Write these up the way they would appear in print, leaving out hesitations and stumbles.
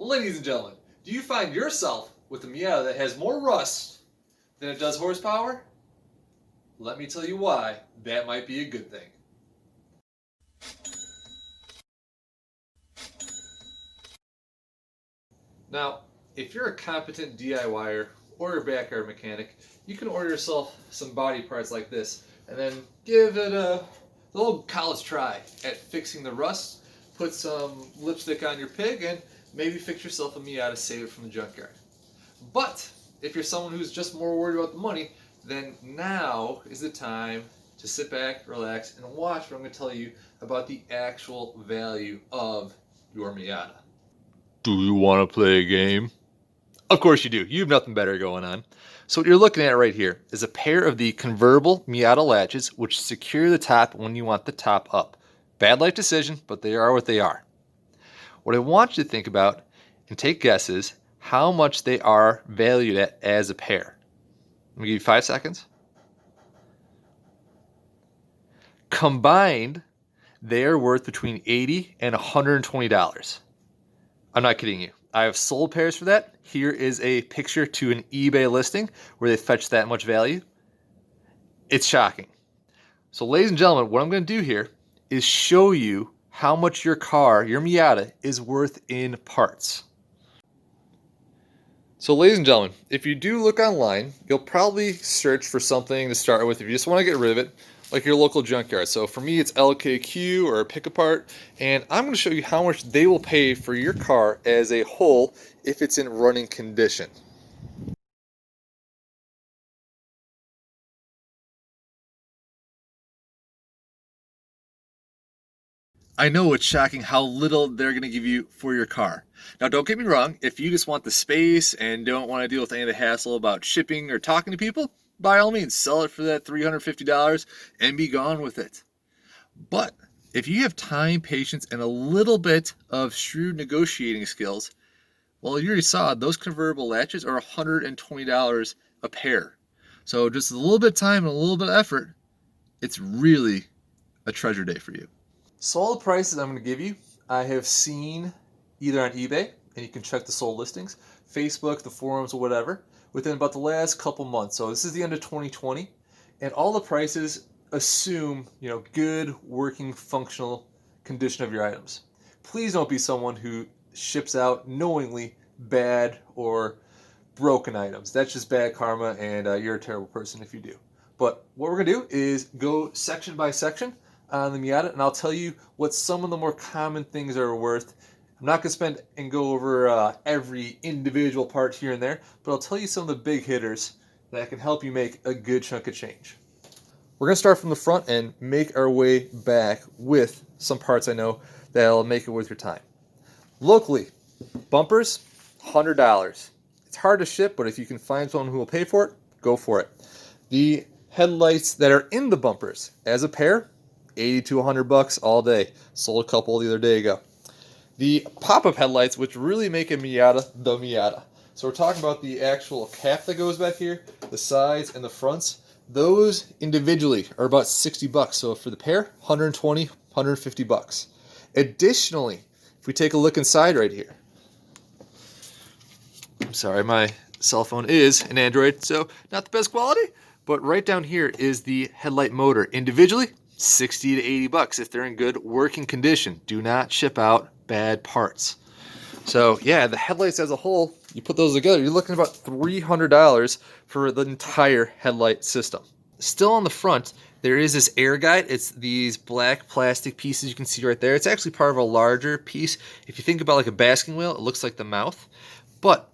Ladies and gentlemen, do you find yourself with a Miata that has more rust than it does horsepower? Let me tell you why that might be a good thing. Now, if you're a competent DIYer or a backyard mechanic, you can order yourself some body parts like this and then give it a little college try at fixing the rust, put some lipstick on your pig, and maybe fix yourself a Miata, save it from the junkyard. But if you're someone who's just more worried about the money, then now is the time to sit back, relax, and watch what I'm going to tell you about the actual value of your Miata. Do you want to play a game? Of course you do. You have nothing better going on. So what you're looking at right here is a pair of the convertible Miata latches which secure the top when you want the top up. Bad life decision, but they are what they are. What I want you to think about and take guesses how much they are valued at as a pair. I'm going to give you 5 seconds. Combined, they are worth between $80 and $120. I'm not kidding you. I have sold pairs for that. Here is a picture to an eBay listing where they fetch that much value. It's shocking. So ladies and gentlemen, what I'm going to do here is show you how much your car, your Miata, is worth in parts. So ladies and gentlemen, if you do look online, you'll probably search for something to start with if you just want to get rid of it, like your local junkyard. So for me, it's LKQ or Pick Apart, and I'm going to show you how much they will pay for your car as a whole if it's in running condition. I know it's shocking how little they're going to give you for your car. Now, don't get me wrong, if you just want the space and don't want to deal with any of the hassle about shipping or talking to people, by all means, sell it for that $350 and be gone with it. But if you have time, patience, and a little bit of shrewd negotiating skills, well, you already saw those convertible latches are $120 a pair. So just a little bit of time and a little bit of effort, it's really a treasure day for you. So all the prices I'm going to give you, I have seen either on eBay, and you can check the sold listings, Facebook, the forums, or whatever, within about the last couple months. So this is the end of 2020, and all the prices assume, good working functional condition of your items. Please don't be someone who ships out knowingly bad or broken items. That's just bad karma, and you're a terrible person if you do. But what we're going to do is go section by section on the Miata, and I'll tell you what some of the more common things are worth. I'm not going to spend and go over every individual part here and there, but I'll tell you some of the big hitters that can help you make a good chunk of change. We're going to start from the front and make our way back with some parts I know that'll make it worth your time. Locally, bumpers, $100. It's hard to ship, but if you can find someone who will pay for it, go for it. The headlights that are in the bumpers, as a pair, $80 to $100 all day. Sold a couple the other day ago. The pop-up headlights, which really make a Miata the Miata. So we're talking about the actual cap that goes back here, the sides and the fronts. Those individually are about $60. So for the pair, $120, $150. Additionally, if we take a look inside right here, I'm sorry, my cell phone is an Android, so not the best quality, but right down here is the headlight motor. Individually, $60 to $80 if they're in good working condition. Do not ship out bad parts. So yeah, the headlights as a whole, you put those together, you're looking at about $300 for the entire headlight system. Still on the front, there is this air guide. It's these black plastic pieces you can see right there. It's actually part of a larger piece. If you think about like a basking wheel, it looks like the mouth, but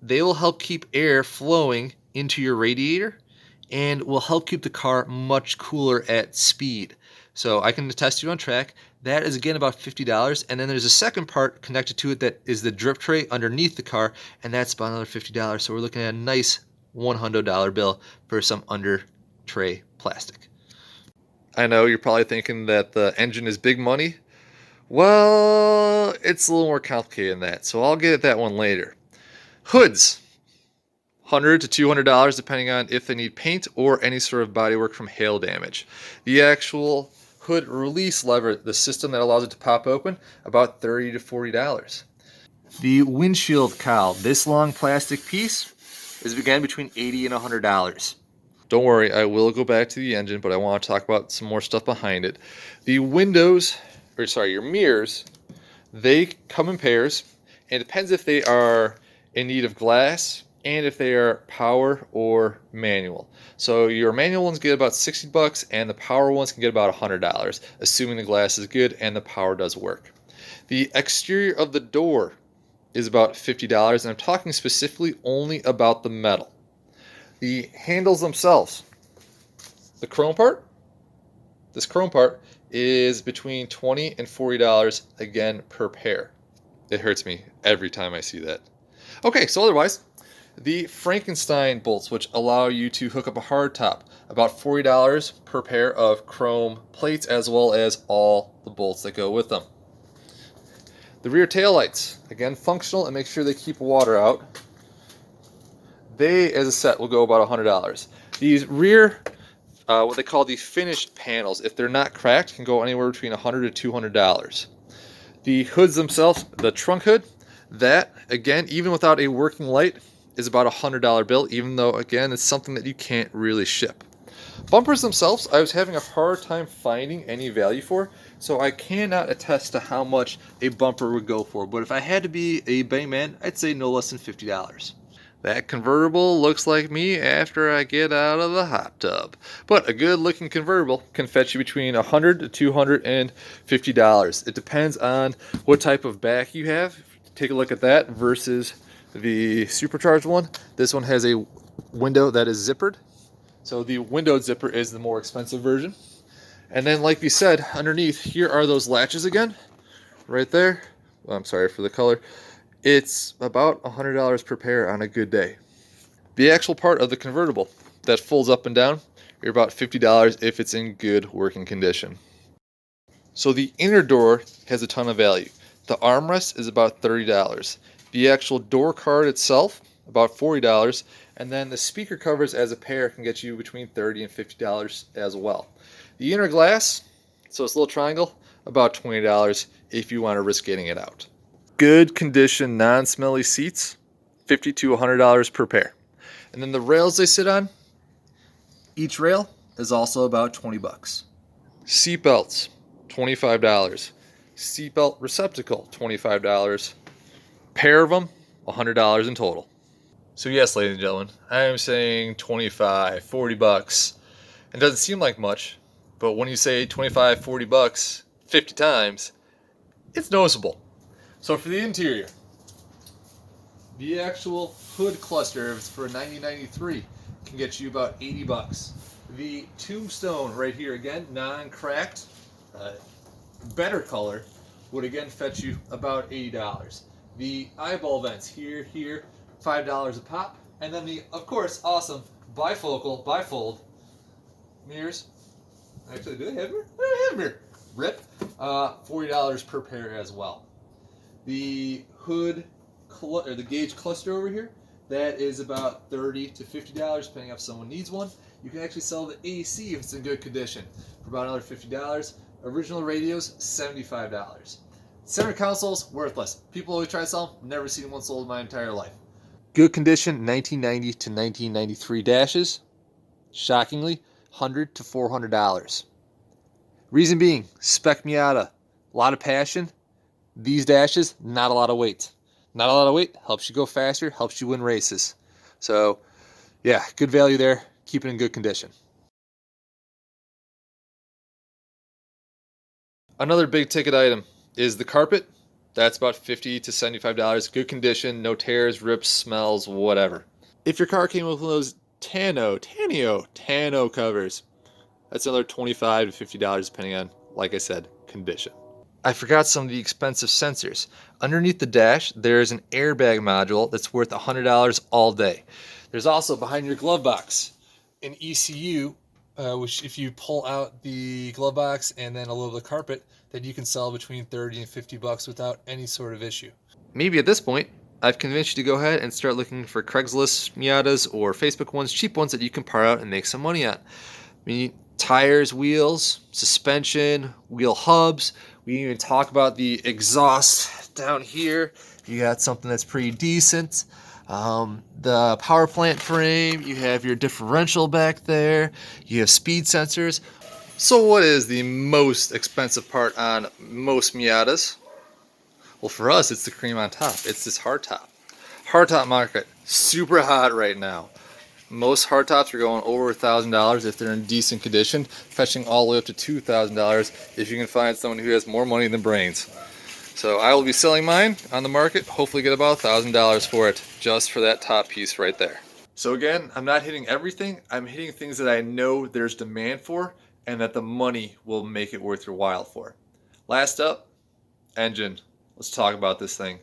they will help keep air flowing into your radiator and will help keep the car much cooler at speed. So I can attest to you on track. That is again about $50. And then there's a second part connected to it that is the drip tray underneath the car, and that's about another $50. So we're looking at a nice $100 bill for some under tray plastic. I know you're probably thinking that the engine is big money. Well, it's a little more complicated than that, so I'll get at that one later. Hoods. $100 to $200 depending on if they need paint or any sort of bodywork from hail damage. The actual hood release lever, the system that allows it to pop open, about $30 to $40. The windshield cowl, this long plastic piece, is again between $80 and $100. Don't worry, I will go back to the engine, but I want to talk about some more stuff behind it. The windows, or sorry, your mirrors, they come in pairs, and it depends if they are in need of glass and if they are power or manual. So your manual ones get about $60 and the power ones can get about $100, assuming the glass is good and the power does work. The exterior of the door is about $50, and I'm talking specifically only about the metal. The handles themselves, the chrome part, this chrome part is between $20 and $40 again per pair. It hurts me every time I see that. Okay, so otherwise, the Frankenstein bolts, which allow you to hook up a hardtop, about $40 per pair of chrome plates, as well as all the bolts that go with them. The rear taillights, again functional, and make sure they keep water out. They, as a set, will go about $100. These rear, what they call the finished panels, if they're not cracked, can go anywhere between $100 to $200. The hoods themselves, the trunk hood, that, again, even without a working light, is about a $100 bill, even though, again, it's something that you can't really ship. Bumpers themselves, I was having a hard time finding any value for, so I cannot attest to how much a bumper would go for, but if I had to be a betting man, I'd say no less than $50. That convertible looks like me after I get out of the hot tub. But a good looking convertible can fetch you between $100 to $250. It depends on what type of back you have. Take a look at that versus the supercharged one. This one has a window that is zippered. So the windowed zipper is the more expensive version. And then like we said, underneath here are those latches again, right there. Oh, I'm sorry for the color. It's about $100 per pair on a good day. The actual part of the convertible that folds up and down, you're about $50 if it's in good working condition. So the inner door has a ton of value. The armrest is about $30. The actual door card itself, about $40. And then the speaker covers as a pair can get you between $30 and $50 as well. The inner glass, so it's a little triangle, about $20 if you want to risk getting it out. Good condition, non-smelly seats, $50 to $100 per pair. And then the rails they sit on, each rail is also about $20. Seat belts, $25. Seatbelt receptacle, $25. Pair of them, $100 in total. So yes, ladies and gentlemen, I am saying $25, $40. It doesn't seem like much, but when you say $25, $40 50 times, it's noticeable. So for the interior, the actual hood cluster, if it's for 1993, can get you about $80. The tombstone right here, again, non-cracked, better color, would again fetch you about $80. The eyeball vents here, $5 a pop. And then the, of course, awesome bifocal, bifold mirrors. Actually, do they have mirror? They don't have mirror. Rip. $40 per pair as well. The hood, or the gauge cluster over here, that is about $30 to $50, depending on if someone needs one. You can actually sell the AC if it's in good condition for about another $50. Original radios, $75. Center consoles, worthless. People always try to sell them, never seen one sold in my entire life. Good condition 1990 to 1993 dashes, shockingly, $100 to $400. Reason being, spec Miata, a lot of passion. These dashes, not a lot of weight. Not a lot of weight, helps you go faster, helps you win races. So, yeah, good value there. Keep it in good condition. Another big ticket item is the carpet. That's about $50 to $75. Good condition, no tears, rips, smells, whatever. If your car came with one of those Tanno covers, that's another $25 to $50 depending on, like I said, condition. I forgot some of the expensive sensors. Underneath the dash, there is an airbag module that's worth $100 all day. There's also behind your glove box an ECU, which if you pull out the glove box and then a little of the carpet, then you can sell between $30 and $50 without any sort of issue. Maybe at this point, I've convinced you to go ahead and start looking for Craigslist Miatas or Facebook ones, cheap ones that you can par out and make some money on. I mean, tires, wheels, suspension, wheel hubs. We even talk about the exhaust down here you got something that's pretty decent. The power plant frame, you have your differential back there, you have speed sensors. So what is the most expensive part on most Miatas? Well, for us, it's the cream on top. It's this hardtop. Hardtop market, super hot right now. Most hardtops are going over $1,000 if they're in decent condition, fetching all the way up to $2,000 if you can find someone who has more money than brains. So I will be selling mine on the market, hopefully get about $1,000 for it, just for that top piece right there. So again, I'm not hitting everything. I'm hitting things that I know there's demand for and that the money will make it worth your while for. Last up, engine. Let's talk about this thing.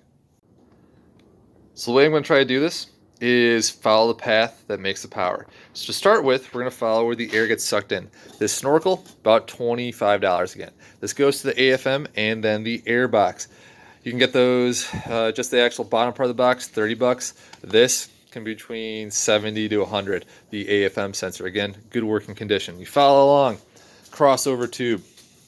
So the way I'm going to try to do this is follow the path that makes the power. So to start with, we're going to follow where the air gets sucked in. This snorkel, about $25 again. This goes to the AFM and then the air box. You can get those, just the actual bottom part of the box, 30 bucks. This can be between 70 to 100, the AFM sensor. Again, good working condition. You follow along, crossover tube,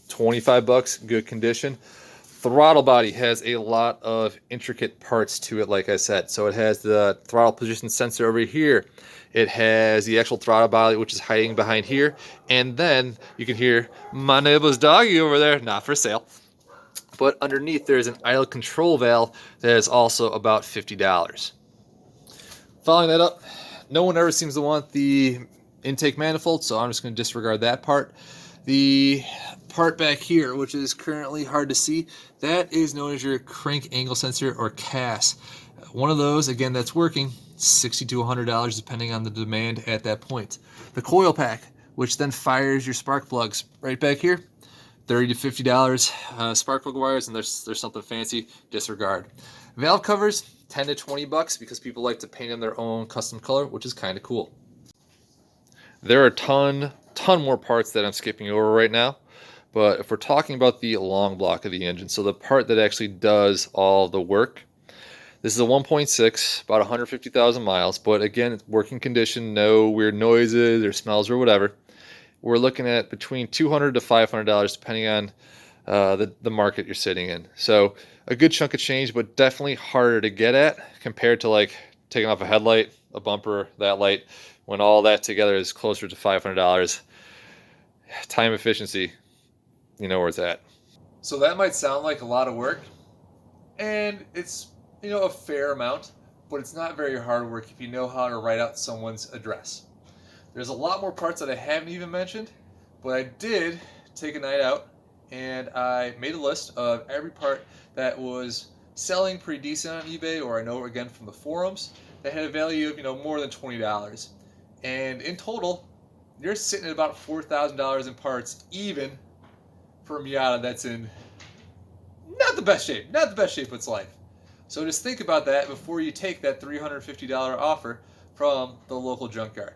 25 bucks, good condition. Throttle body has a lot of intricate parts to it, like I said. So it has the throttle position sensor over here. It has the actual throttle body, which is hiding behind here. And then you can hear my neighbor's doggy over there, not for sale. But underneath there's an idle control valve that is also about $50. Following that up, no one ever seems to want the intake manifold, so I'm just going to disregard that part. The part back here, which is currently hard to see, that is known as your crank angle sensor, or CAS. One of those, again, that's working, $60 to $100 depending on the demand at that point. The coil pack, which then fires your spark plugs right back here, $30 to $50. Spark plug wires, and there's something fancy, disregard. Valve covers, 10 to 20 bucks, because people like to paint them their own custom color, which is kind of cool. There are a ton more parts that I'm skipping over right now, but if we're talking about the long block of the engine, so the part that actually does all the work, this is a 1.6, about 150,000 miles, but again, it's working condition, no weird noises or smells or whatever. We're looking at between $200 to $500 depending on the market you're sitting in. So a good chunk of change, but definitely harder to get at compared to like taking off a headlight, a bumper, that light. When all that together is closer to $500. Time efficiency, you know where it's at. So that might sound like a lot of work, and it's, a fair amount, but it's not very hard work if you know how to write out someone's address. There's a lot more parts that I haven't even mentioned, but I did take a night out and I made a list of every part that was selling pretty decent on eBay, or I know again from the forums, that had a value of more than $20. And in total, you're sitting at about $4,000 in parts, even for a Miata that's in not the best shape of its life. So just think about that before you take that $350 offer from the local junkyard.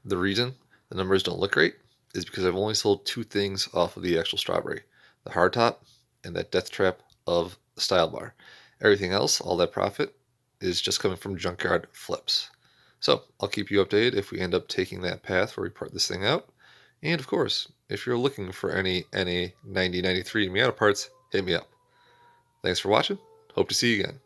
The reason the numbers don't look great is because I've only sold two things off of the actual strawberry: the hardtop and that death trap of the style bar. Everything else, all that profit, is just coming from junkyard flips. So I'll keep you updated if we end up taking that path where we part this thing out. And of course, if you're looking for any NA 9093 Miata parts, hit me up. Thanks for watching. Hope to see you again.